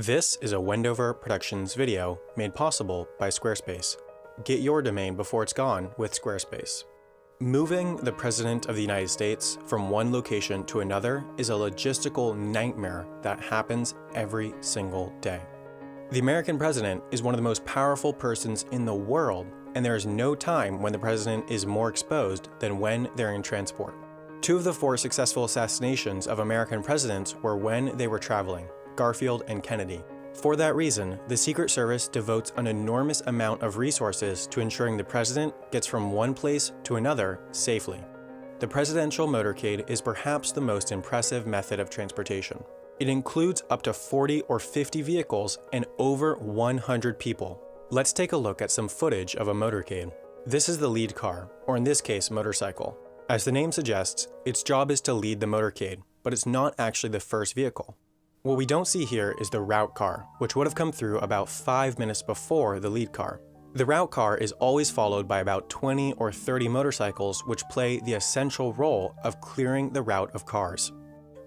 This is a Wendover Productions video made possible by Squarespace. Get your domain before it's gone with Squarespace. Moving the President of the United States from one location to another is a logistical nightmare that happens every single day. The American president is one of the most powerful persons in the world, and there is no time when the president is more exposed than when they're in transport. 2 of the 4 successful assassinations of American presidents were when they were traveling: Garfield and Kennedy. For that reason, the Secret Service devotes an enormous amount of resources to ensuring the president gets from one place to another safely. The presidential motorcade is perhaps the most impressive method of transportation. It includes up to 40 or 50 vehicles and over 100 people. Let's take a look at some footage of a motorcade. This is the lead car, or in this case, motorcycle. As the name suggests, its job is to lead the motorcade, but it's not actually the first vehicle. What we don't see here is the route car, which would have come through about 5 minutes before the lead car. The route car is always followed by about 20 or 30 motorcycles, which play the essential role of clearing the route of cars.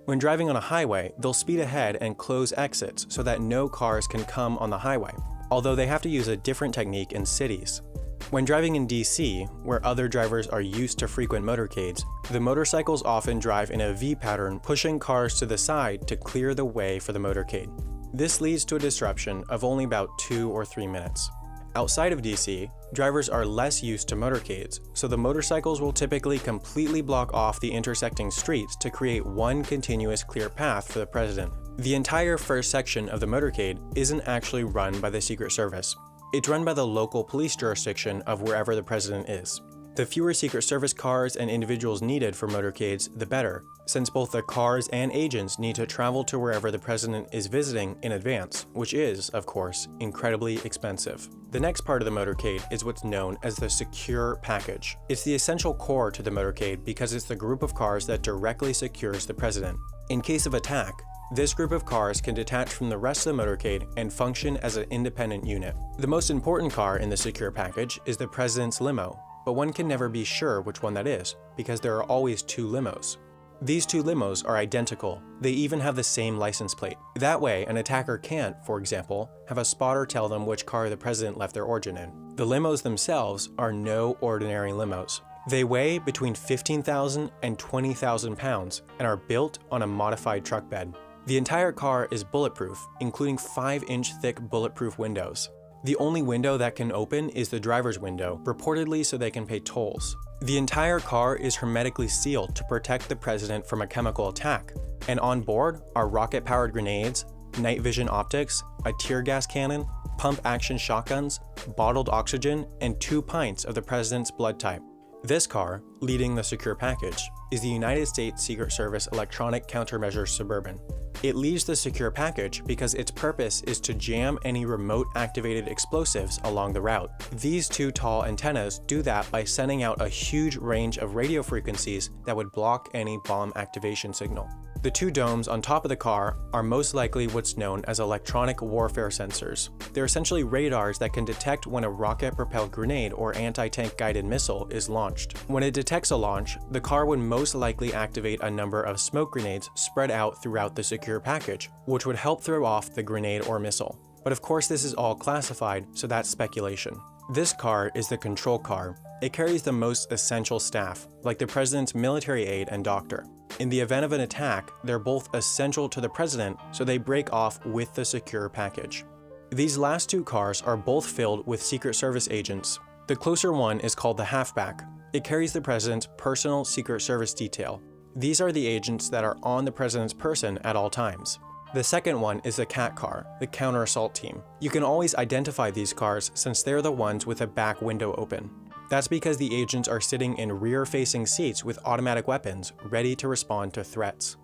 When driving on a highway, they'll speed ahead and close exits so that no cars can come on the highway, although they have to use a different technique in cities. When driving in DC, where other drivers are used to frequent motorcades, the motorcycles often drive in a V pattern, pushing cars to the side to clear the way for the motorcade. This leads to a disruption of only about 2 or 3 minutes. Outside of DC, drivers are less used to motorcades, so the motorcycles will typically completely block off the intersecting streets to create one continuous clear path for the president. The entire first section of the motorcade isn't actually run by the Secret Service. It's run by the local police jurisdiction of wherever the president is. The fewer Secret Service cars and individuals needed for motorcades, the better, since both the cars and agents need to travel to wherever the president is visiting in advance, which is, of course, incredibly expensive. The next part of the motorcade is what's known as the secure package. It's the essential core to the motorcade because it's the group of cars that directly secures the president. In case of attack, this group of cars can detach from the rest of the motorcade and function as an independent unit. The most important car in the secure package is the president's limo, but one can never be sure which one that is, because there are always 2 limos. These 2 limos are identical. They even have the same license plate. That way, an attacker can't, for example, have a spotter tell them which car the president left their origin in. The limos themselves are no ordinary limos. They weigh between 15,000 and 20,000 pounds and are built on a modified truck bed. The entire car is bulletproof, including 5-inch thick bulletproof windows. The only window that can open is the driver's window, reportedly so they can pay tolls. The entire car is hermetically sealed to protect the president from a chemical attack, and on board are rocket-powered grenades, night vision optics, a tear gas cannon, pump-action shotguns, bottled oxygen, and 2 pints of the president's blood type. This car, leading the secure package, is the United States Secret Service Electronic Countermeasures Suburban. It leads the secure package because its purpose is to jam any remote-activated explosives along the route. These 2 tall antennas do that by sending out a huge range of radio frequencies that would block any bomb activation signal. The 2 domes on top of the car are most likely what's known as electronic warfare sensors. They're essentially radars that can detect when a rocket-propelled grenade or anti-tank guided missile is launched. When it detects a launch, the car would most likely activate a number of smoke grenades spread out throughout the secure package, which would help throw off the grenade or missile. But of course this is all classified, so that's speculation. This car is the control car. It carries the most essential staff, like the president's military aide and doctor. In the event of an attack, they're both essential to the president, so they break off with the secure package. These last 2 cars are both filled with Secret Service agents. The closer one is called the halfback. It carries the president's personal Secret Service detail. These are the agents that are on the president's person at all times. The second one is the cat car, the counter-assault team. You can always identify these cars since they're the ones with a back window open. That's because the agents are sitting in rear-facing seats with automatic weapons, ready to respond to threats.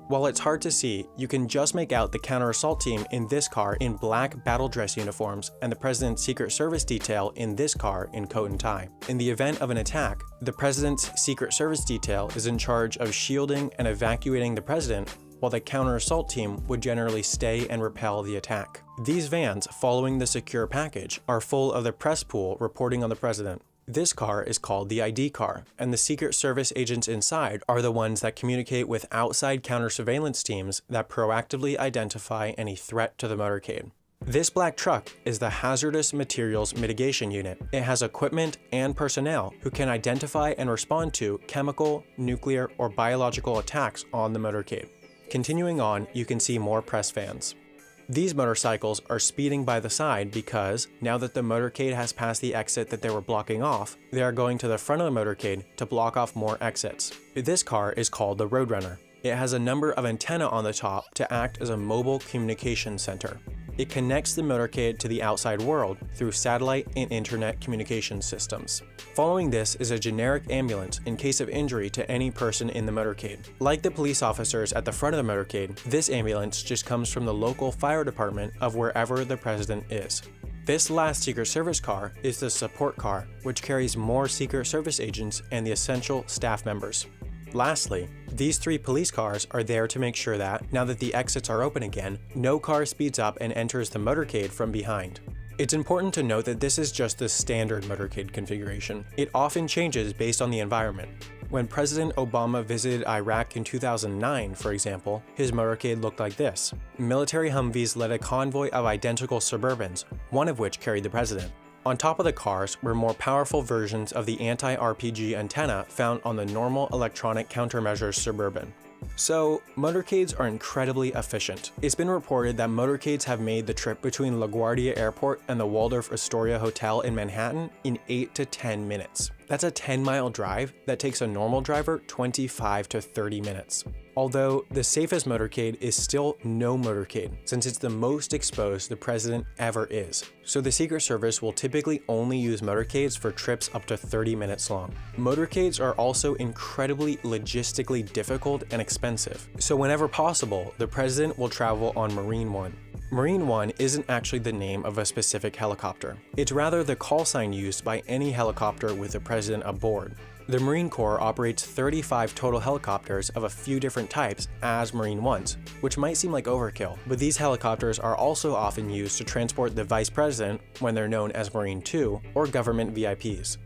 While it's hard to see, you can just make out the counter-assault team in this car in black battle dress uniforms and the president's Secret Service detail in this car in coat and tie. In the event of an attack, the president's Secret Service detail is in charge of shielding and evacuating the president, while the counter-assault team would generally stay and repel the attack. These vans following the secure package are full of the press pool reporting on the president. This car is called the ID car, and the Secret Service agents inside are the ones that communicate with outside counter-surveillance teams that proactively identify any threat to the motorcade. This black truck is the Hazardous Materials Mitigation Unit. It has equipment and personnel who can identify and respond to chemical, nuclear, or biological attacks on the motorcade. Continuing on, you can see more press vans. These motorcycles are speeding by the side because, now that the motorcade has passed the exit that they were blocking off, they are going to the front of the motorcade to block off more exits. This car is called the Roadrunner. It has a number of antennae on the top to act as a mobile communication center. It connects the motorcade to the outside world through satellite and internet communication systems. Following this is a generic ambulance in case of injury to any person in the motorcade. Like the police officers at the front of the motorcade, this ambulance just comes from the local fire department of wherever the president is. This last Secret Service car is the support car, which carries more Secret Service agents and the essential staff members. Lastly, these 3 police cars are there to make sure that, now that the exits are open again, no car speeds up and enters the motorcade from behind. It's important to note that this is just the standard motorcade configuration. It often changes based on the environment. When President Obama visited Iraq in 2009, for example, his motorcade looked like this. Military Humvees led a convoy of identical Suburbans, one of which carried the president. On top of the cars were more powerful versions of the anti-RPG antenna found on the normal electronic countermeasures Suburban. So, motorcades are incredibly efficient. It's been reported that motorcades have made the trip between LaGuardia Airport and the Waldorf Astoria Hotel in Manhattan in 8 to 10 minutes. That's a 10-mile drive that takes a normal driver 25 to 30 minutes. Although the safest motorcade is still no motorcade, since it's the most exposed the president ever is. So the Secret Service will typically only use motorcades for trips up to 30 minutes long. Motorcades are also incredibly logistically difficult and expensive. So whenever possible, the president will travel on Marine One. Marine One isn't actually the name of a specific helicopter. It's rather the call sign used by any helicopter with the president aboard. The Marine Corps operates 35 total helicopters of a few different types as Marine Ones, which might seem like overkill, but these helicopters are also often used to transport the Vice President when they're known as Marine 2 or government VIPs.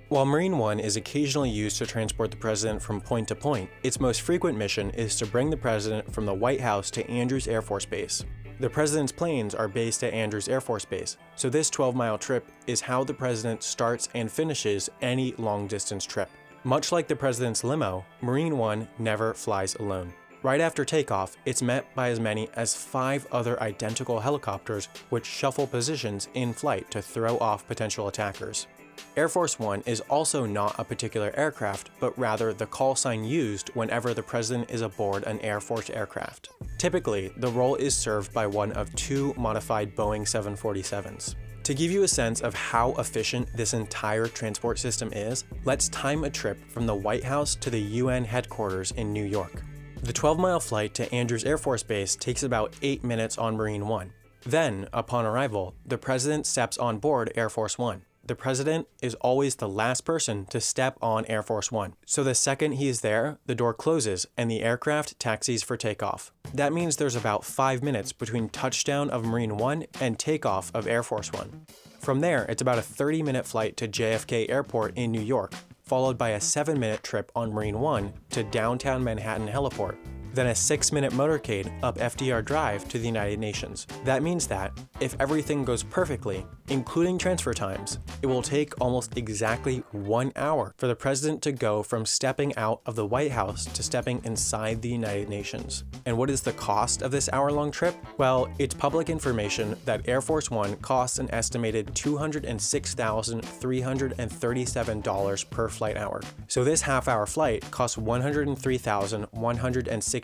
While Marine One is occasionally used to transport the president from point to point, its most frequent mission is to bring the president from the White House to Andrews Air Force Base. The president's planes are based at Andrews Air Force Base, so this 12-mile trip is how the president starts and finishes any long-distance trip. Much like the president's limo, Marine One never flies alone. Right after takeoff, it's met by as many as 5 other identical helicopters which shuffle positions in flight to throw off potential attackers. Air Force One is also not a particular aircraft, but rather the call sign used whenever the president is aboard an Air Force aircraft. Typically, the role is served by one of 2 modified Boeing 747s. To give you a sense of how efficient this entire transport system is, let's time a trip from the White House to the UN headquarters in New York. The 12-mile flight to Andrews Air Force Base takes about 8 minutes on Marine One. Then, upon arrival, the president steps on board Air Force One. The president is always the last person to step on Air Force One. So the second he is there, the door closes and the aircraft taxis for takeoff. That means there's about 5 minutes between touchdown of Marine One and takeoff of Air Force One. From there, it's about a 30-minute flight to JFK Airport in New York, followed by a 7-minute trip on Marine One to downtown Manhattan Heliport. Then a 6-minute motorcade up FDR Drive to the United Nations. That means that, if everything goes perfectly, including transfer times, it will take almost exactly 1 hour for the president to go from stepping out of the White House to stepping inside the United Nations. And what is the cost of this hour-long trip? Well, it's public information that Air Force One costs an estimated $206,337 per flight hour. So this half-hour flight costs $103,169.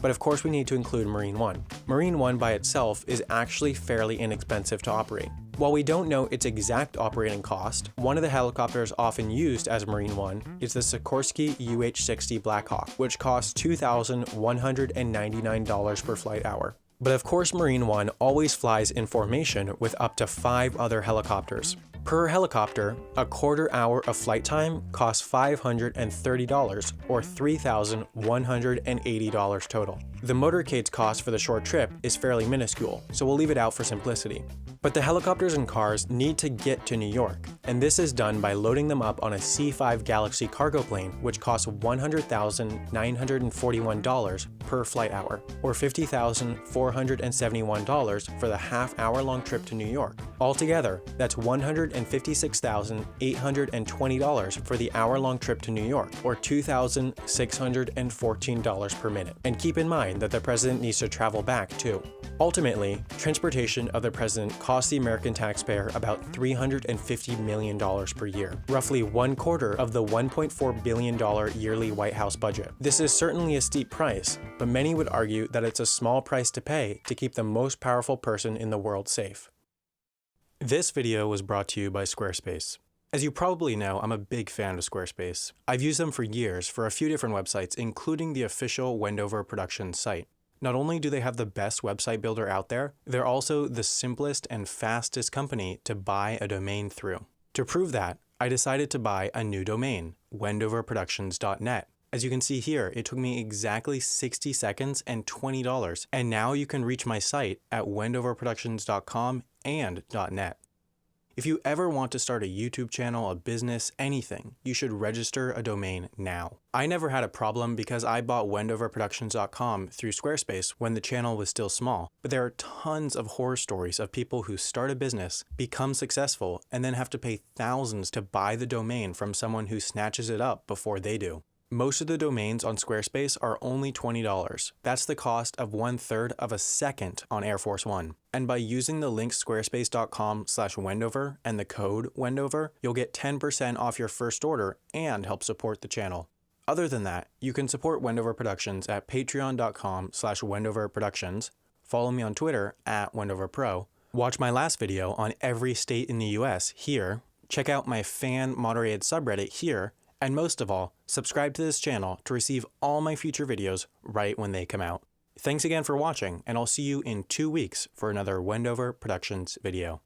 But of course we need to include Marine One. Marine One by itself is actually fairly inexpensive to operate. While we don't know its exact operating cost, one of the helicopters often used as Marine One is the Sikorsky UH-60 Blackhawk, which costs $2,199 per flight hour. But of course Marine One always flies in formation with up to 5 other helicopters. Per helicopter, a quarter hour of flight time costs $530 or $3,180 total. The motorcade's cost for the short trip is fairly minuscule, so we'll leave it out for simplicity. But the helicopters and cars need to get to New York, and this is done by loading them up on a C-5 Galaxy cargo plane, which costs $100,941 per flight hour, or $50,471 for the half-hour-long trip to New York. Altogether, that's $156,820 for the hour-long trip to New York, or $2,614 per minute. And keep in mind that the president needs to travel back too. Ultimately, transportation of the president costs the American taxpayer about $350 million per year, roughly 1/4 of the $1.4 billion yearly White House budget. This is certainly a steep price, but many would argue that it's a small price to pay to keep the most powerful person in the world safe. This video was brought to you by Squarespace. As you probably know, I'm a big fan of Squarespace. I've used them for years for a few different websites, including the official Wendover Productions site. Not only do they have the best website builder out there, they're also the simplest and fastest company to buy a domain through. To prove that, I decided to buy a new domain, wendoverproductions.net. As you can see here, it took me exactly 60 seconds and $20, and now you can reach my site at wendoverproductions.com and .net. If you ever want to start a YouTube channel, a business, anything, you should register a domain now. I never had a problem because I bought wendoverproductions.com through Squarespace when the channel was still small, but there are tons of horror stories of people who start a business, become successful, and then have to pay thousands to buy the domain from someone who snatches it up before they do. Most of the domains on Squarespace are only $20. That's the cost of 1/3 of a second on Air Force One. And by using the link squarespace.com/Wendover and the code Wendover, you'll get 10% off your first order and help support the channel. Other than that, you can support Wendover Productions at patreon.com/WendoverProductions, follow me on Twitter at WendoverPro, watch my last video on every state in the US here, check out my fan-moderated subreddit here, and most of all, subscribe to this channel to receive all my future videos right when they come out. Thanks again for watching, and I'll see you in 2 weeks for another Wendover Productions video.